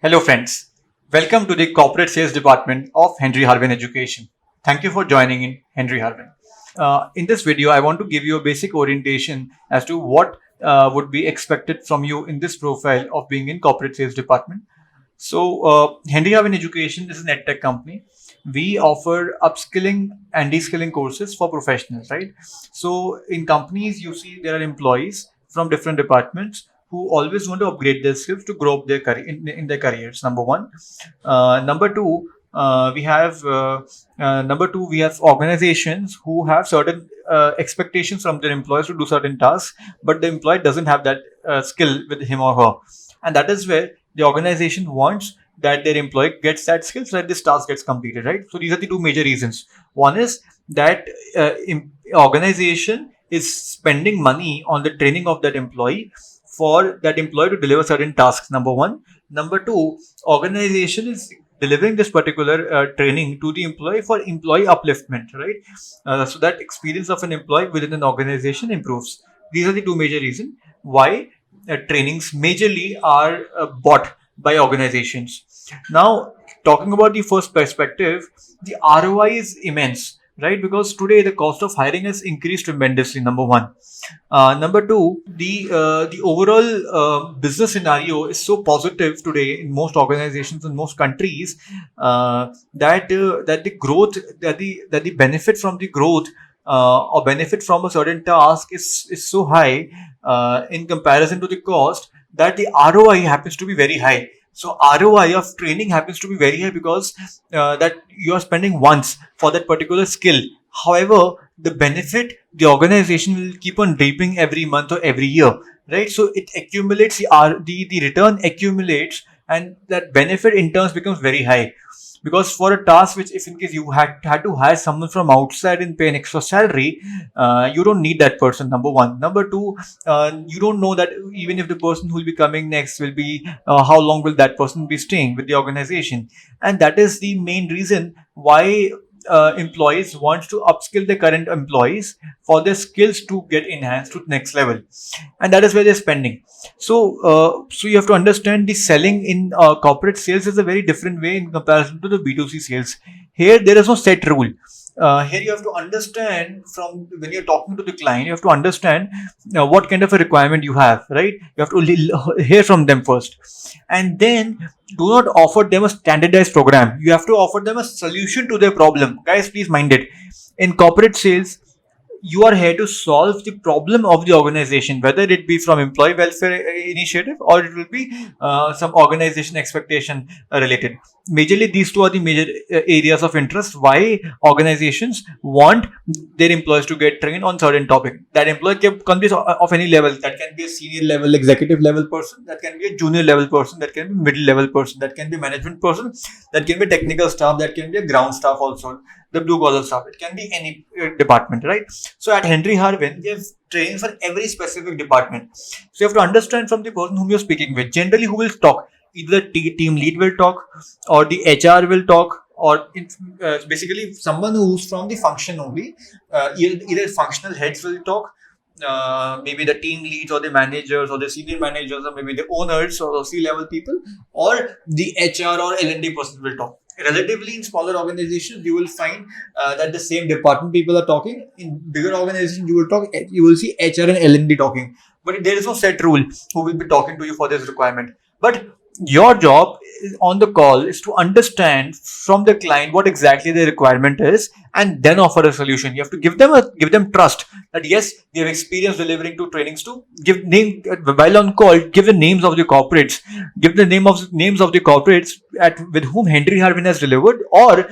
Hello friends, welcome to the corporate sales department of Henry Harvin Education. Thank you for joining in Henry Harvin. In this video, I want to give you a basic orientation as to what would be expected from you in this profile of being in corporate sales department. So, Henry Harvin Education is an edtech company. We offer upskilling and deskilling courses for professionals, right? So, in companies, you see there are employees from different departments who always want to upgrade their skills to grow up their career in their careers. Number one. Number two, we have organizations who have certain expectations from their employees to do certain tasks, but the employee doesn't have that skill with him or her, and that is where the organization wants that their employee gets that skill so that this task gets completed, right? So these are the two major reasons. One is that organization is spending money on the training of that employee for that employee to deliver certain tasks. Number one. Number two, organization is delivering this particular training to the employee for employee upliftment, right? So that experience of an employee within an organization improves. These are the two major reasons why trainings majorly are bought by organizations. Now, talking about the first perspective, the ROI is immense, right? Because today the cost of hiring has increased tremendously. Number one. Number two, the overall business scenario is so positive today in most organizations in most countries that the growth that the benefit from the growth or benefit from a certain task is so high in comparison to the cost that the ROI happens to be very high. So ROI of training happens to be very high because that you are spending once for that particular skill. However, the benefit the organization will keep on reaping every month or every year, right? So it accumulates, the return accumulates, and that benefit in turn becomes very high. Because for a task which, if in case you had to hire someone from outside and pay an extra salary, you don't need that person. Number one. Number two, you don't know that even if the person who will be coming next will be, how long will that person be staying with the organization, and that is the main reason why employees want to upskill their current employees for their skills to get enhanced to the next level, and that is where they're spending. So you have to understand the selling in corporate sales is a very different way in comparison to the B2C sales. Here there is no set rule. Here you have to understand, from when you're talking to the client, you have to understand what kind of a requirement you have, right? You have to hear from them first, and then do not offer them a standardized program. You have to offer them a solution to their problem. Guys, please mind it. In corporate sales, you are here to solve the problem of the organization, whether it be from employee welfare initiative or it will be some organization expectation related. Majorly, these two are the major areas of interest why organizations want their employees to get trained on certain topic. That employee can be of any level. That can be a senior level, executive level person. That can be a junior level person. That can be middle level person. That can be management person. That can be technical staff. That can be a ground staff also. The blue collar staff. It can be any department, right? So at Henry Harvin, we have training for every specific department. So you have to understand from the person whom you're speaking with. Generally, who will talk? Either the team lead will talk, or the HR will talk, or basically someone who's from the function only. Either functional heads will talk. Maybe the team leads or the managers or the senior managers or maybe the owners or the C-level people, or the HR or L&D person will talk. Relatively in smaller organizations, you will find that the same department people are talking. In bigger organizations, you will see HR and L&D talking. But there is no set rule who will be talking to you for this requirement. But your job on the call is to understand from the client what exactly the requirement is, and then offer a solution. You have to give them trust that yes, they have experience delivering to trainings to give name while on call. Give the names of the corporates. Give the names of the corporates with whom Henry Harvin has delivered, or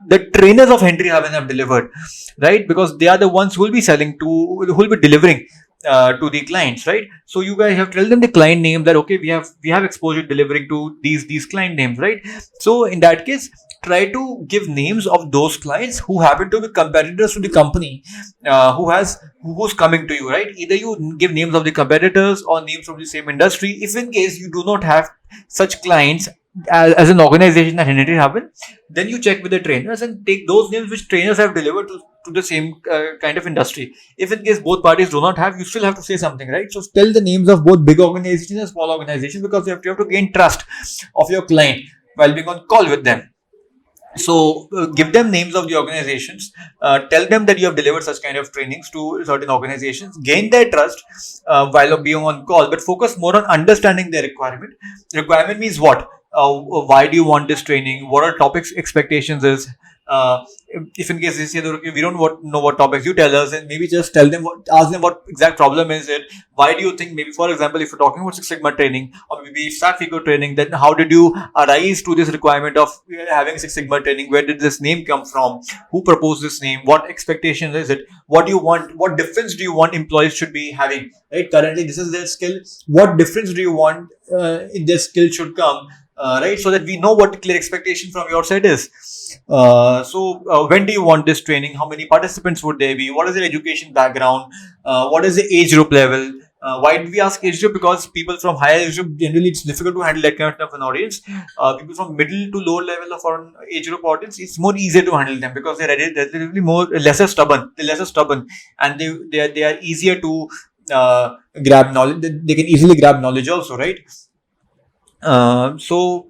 the trainers of Henry Harvin have delivered, right? Because they are the ones who will be who will be delivering to the clients, right? So you guys have to tell them the client name, that okay, we have exposure delivering to these client names, right? So in that case, try to give names of those clients who happen to be competitors to the company, who's coming to you, right? Either you give names of the competitors or names from the same industry. If in case you do not have such clients as an organization that didn't happen, then you check with the trainers and take those names which trainers have delivered to the same kind of industry. If in case both parties do not have, you still have to say something, right? So tell the names of both big organizations and small organizations, because you have to gain trust of your client while being on call with them. So give them names of the organizations, tell them that you have delivered such kind of trainings to certain organizations, gain their trust while being on call, but focus more on understanding their requirement means what, why do you want this training, what are topics expectations is, if in case they say that okay, we don't know what topics, you tell us, and maybe just tell them ask them what exact problem is it, why do you think, maybe for example, if you're talking about Six Sigma training or maybe Stack Figure training, then how did you arise to this requirement of having Six Sigma training, where did this name come from, who proposed this name, what expectation is it, what do you want, what difference do you want employees should be having, right? Currently this is their skill, what difference do you want in their skill should come, right? So that we know what the clear expectation from your side is. When do you want this training? How many participants would there be? What is their education background? What is the age group level? Why do we ask age group? Because people from higher age group, generally it's difficult to handle that kind of an audience. People from middle to lower level of our age group audience, it's more easier to handle them because they're relatively lesser stubborn. They're lesser stubborn, and they are easier to grab knowledge. They can easily grab knowledge also, right? So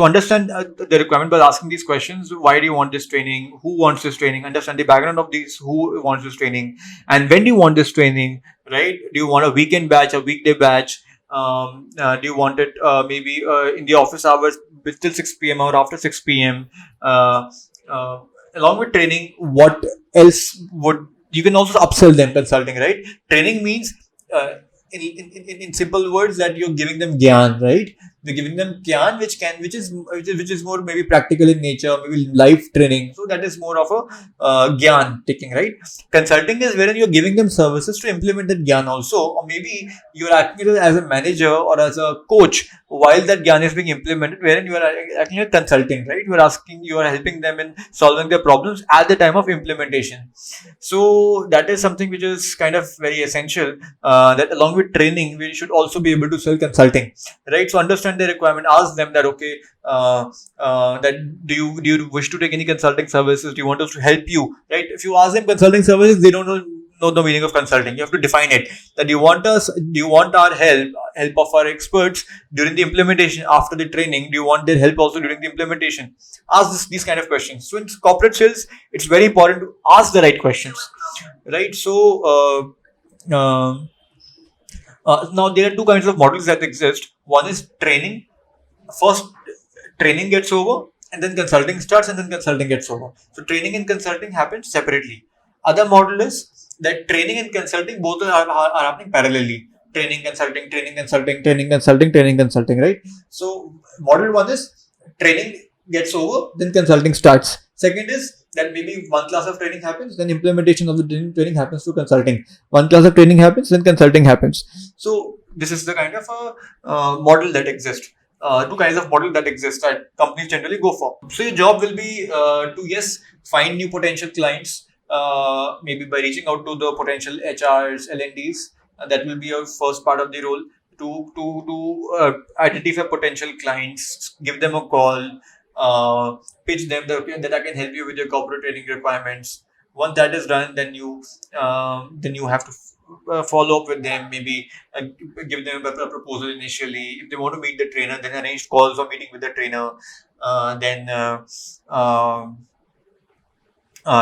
understand the requirement by asking these questions. Why do you want this training? Who wants this training? Understand the background of these. Who wants this training? And when do you want this training? Right? Do you want a weekend batch, a weekday batch? Do you want it maybe in the office hours till 6 p.m. or after 6 p.m.? Uh, Along with training, what else would you can also upsell them consulting, right? Training means in simple words that you're giving them gyan, right? You're giving them gyan, which is more maybe practical in nature, maybe life training. So that is more of a gyan taking, right? Consulting is wherein you're giving them services to implement that gyan also, or maybe you're acting as a manager or as a coach while that gyan is being implemented, wherein you are acting as consulting, right? You are helping them in solving their problems at the time of implementation. So that is something which is kind of very essential. That along with training, we should also be able to sell consulting, right? So understand their requirement. Ask them that okay, that do you wish to take any consulting services? Do you want us to help you, right? If you ask them consulting services, they don't know the meaning of consulting. You have to define it. That do you want our help of our experts during the implementation after the training? Do you want their help also during the implementation? Ask these kind of questions. So in corporate sales, it's very important to ask the right questions, right? So now there are two kinds of models that exist. One is training. First, training gets over, and then consulting starts, and then consulting gets over. So training and consulting happens separately. Other model is that training and consulting both are happening parallelly. Training, consulting, training, consulting, training, consulting, training, consulting, right? So model one is training gets over, then consulting starts. Second is that maybe one class of training happens, then implementation of the training happens to consulting. One class of training happens, then consulting happens. So this is the kind of a model that exists. Two kinds of model that exist that companies generally go for. So your job will be to find new potential clients, maybe by reaching out to the potential HRs, L&Ds. That will be your first part of the role, to identify potential clients, give them a call, pitch them that I can help you with your corporate training requirements. Once that is done, then you have to follow up with them, maybe give them a proposal initially. If they want to meet the trainer, then arrange calls or meeting with the trainer.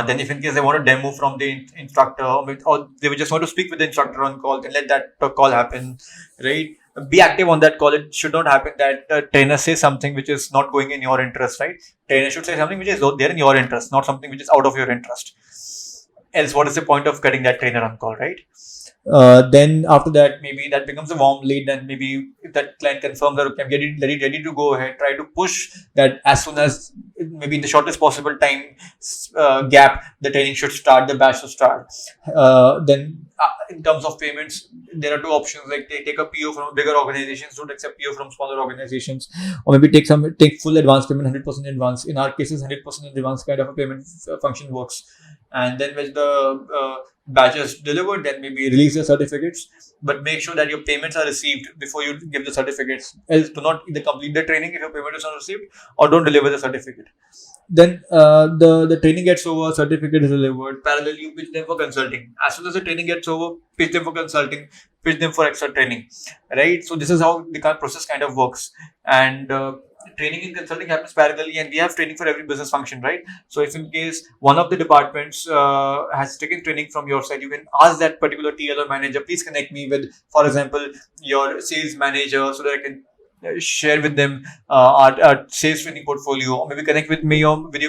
Then if in case they want a demo from the instructor, or they just want to speak with the instructor on call, then let that call happen, right? Be active on that call. It should not happen that trainer says something which is not going in your interest, right? Trainer should say something which is there in your interest, not something which is out of your interest. Else, what is the point of getting that trainer on call, right? Then after that, maybe that becomes a warm lead. Then maybe if that client confirms that okay, I'm ready to go ahead, try to push that as soon as maybe in the shortest possible time gap, the training should start, the batch should start. Then in terms of payments, there are two options, like they take a PO from bigger organizations, don't accept PO from smaller organizations, or maybe take full advance payment, 100% advance. In our cases, 100% advance kind of a payment function works. And then with the batches delivered, then maybe release the certificates. But make sure that your payments are received before you give the certificates. Else, do not either complete the training if your payment is not received, or don't deliver the certificate. Then the training gets over, certificate is delivered. Parallel, you pitch them for consulting. As soon as the training gets over, pitch them for consulting, pitch them for extra training, right? So this is how the process kind of works. And training and consulting happens parallelly, and we have training for every business function, right? So if in case one of the departments has taken training from your side, you can ask that particular TL or manager, please connect me with, for example, your sales manager, so that I can share with them our sales training portfolio, or maybe connect with me or with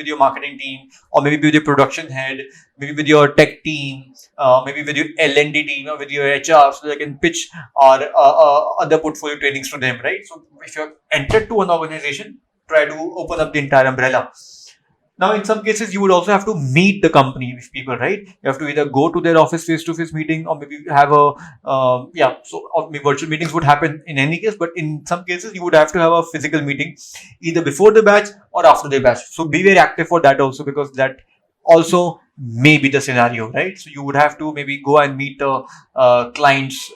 your marketing team, or maybe with your production head, maybe with your tech team, maybe with your L&D team, or with your HR, so that I can pitch our other portfolio trainings to them, right? So if you're entered to an organization, try to open up the entire umbrella. Now, in some cases, you would also have to meet the company with people, right? You have to either go to their office face-to-face meeting, or maybe have a or maybe virtual meetings would happen in any case. But in some cases, you would have to have a physical meeting either before the batch or after the batch. So be very active for that also, because that also may be the scenario, right? So you would have to maybe go and meet the clients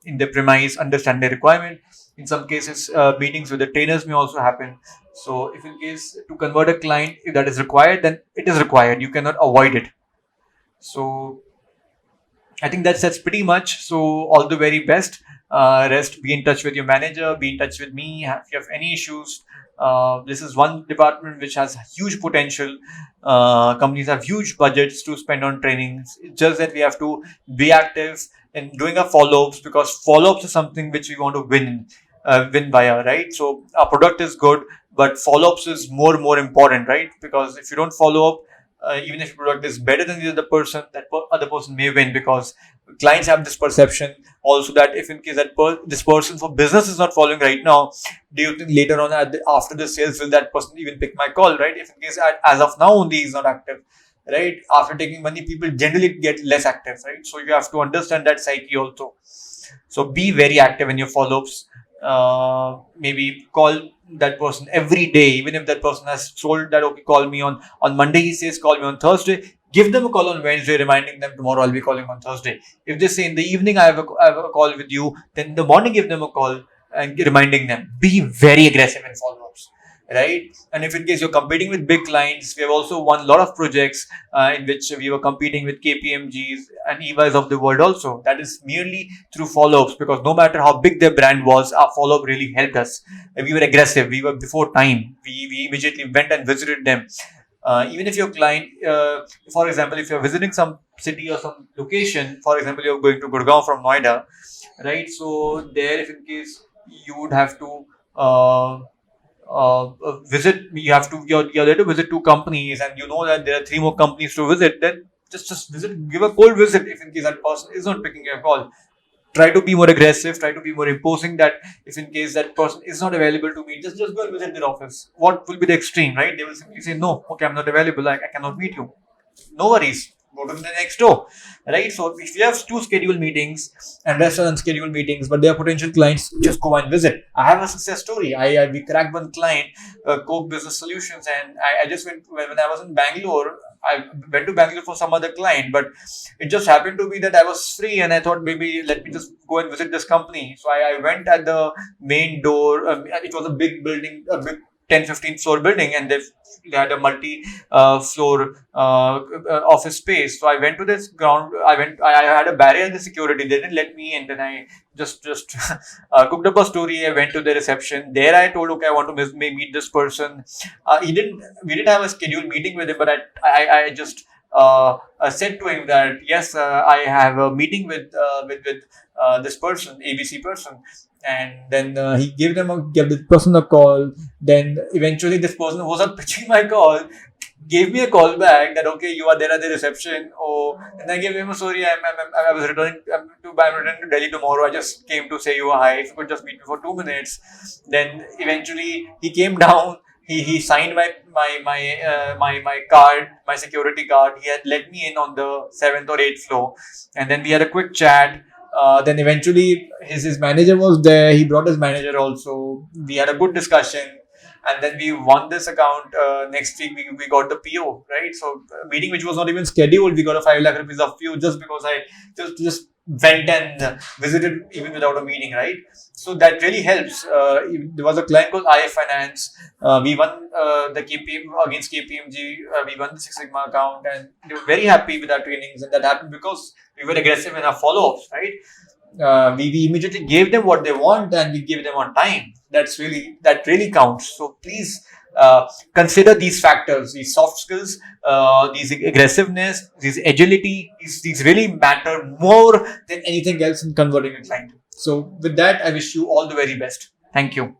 in their premise, understand their requirement. In some cases, meetings with the trainers may also happen. So if in case to convert a client, if that is required, then it is required. You cannot avoid it. So I think that's pretty much. So all the very best. Rest, be in touch with your manager, be in touch with me. If you have any issues, this is one department which has huge potential. Companies have huge budgets to spend on trainings. It's just that we have to be active in doing our follow-ups, because follow-ups is something which we want to win via, right? So our product is good, but follow-ups is more important, right? Because if you don't follow up, even if your product is better than the other person, that other person may win, because clients have this perception also that if in case that this person for business is not following right now, do you think later on after the sales will that person even pick my call, right? If in case as of now only he's not active, right? After taking money, people generally get less active, right? So you have to understand that psyche also. So be very active in your follow-ups. Maybe call that person every day, even if that person has told that okay, call me on Monday. He says call me on Thursday. Give them a call on Wednesday, reminding them tomorrow I'll be calling on Thursday. If they say in the evening I have a call with you, then in the morning give them a call and reminding them. Be very aggressive in follow-ups, right? And if in case you're competing with big clients, we have also won a lot of projects in which we were competing with KPMGs and EYs of the world also. That is merely through follow-ups, because no matter how big their brand was, our follow-up really helped us. We were aggressive. We were before time. We immediately went and visited them. Even if your client, for example, if you're visiting some city or some location, for example, you're going to Gurgaon from Noida, right? So there, if in case you would have to visit, you're there to visit two companies, and you know that there are three more companies to visit, then just visit, give a cold visit if in case that person is not picking your call. Try to be more aggressive, try to be more imposing, that if in case that person is not available to meet, just go and visit their office. What will be the extreme, right? They will simply say, no, okay, I'm not available, I cannot meet you. No worries, go to the next door, right? So if you have two scheduled meetings and rest are unscheduled meetings, but they are potential clients, just go and visit. I have a success story. We cracked one client, Coke Business Solutions, and I just went when I was in Bangalore. I went to Bangalore for some other client, but it just happened to be that I was free and I thought maybe let me just go and visit this company. So I went at the main door. It was a big building, a big 10-15 floor building, and they had a multi floor office space. So I went to this ground. I had a barrier in the security. They didn't let me in. Then I just cooked up a story. I went to the reception. There I told, okay, I want to meet this person. We didn't have a scheduled meeting with him, but I just said to him that yes, I have a meeting with this person, ABC person. And then he gave the person a call. Then eventually this person who was not pitching my call gave me a call back that okay, you are there at the reception. Oh, and I gave him a sorry. I was returning I'm returning to Delhi tomorrow. I just came to say you hi. If you could just meet me for 2 minutes. Then eventually he came down. He signed my card, my security card. He had let me in on the 7th or 8th floor, and then we had a quick chat. Then eventually his manager was there. He brought his manager also. We had a good discussion. and then we won this account. Next week we got the PO, right? So meeting which was not even scheduled, we got a 5 lakh rupees of PO just because I just went and visited even without a meeting, right? So that really helps. There was a client called IF Finance. We won the KPM against KPMG. We won the Six Sigma account, and they were very happy with our trainings. And that happened because we were aggressive in our follow-ups, right? We immediately gave them what they want, and we gave them on time. That really counts. So please consider these factors, these soft skills, these aggressiveness, these agility. These really matter more than anything else in converting a client. So with that, I wish you all the very best. Thank you.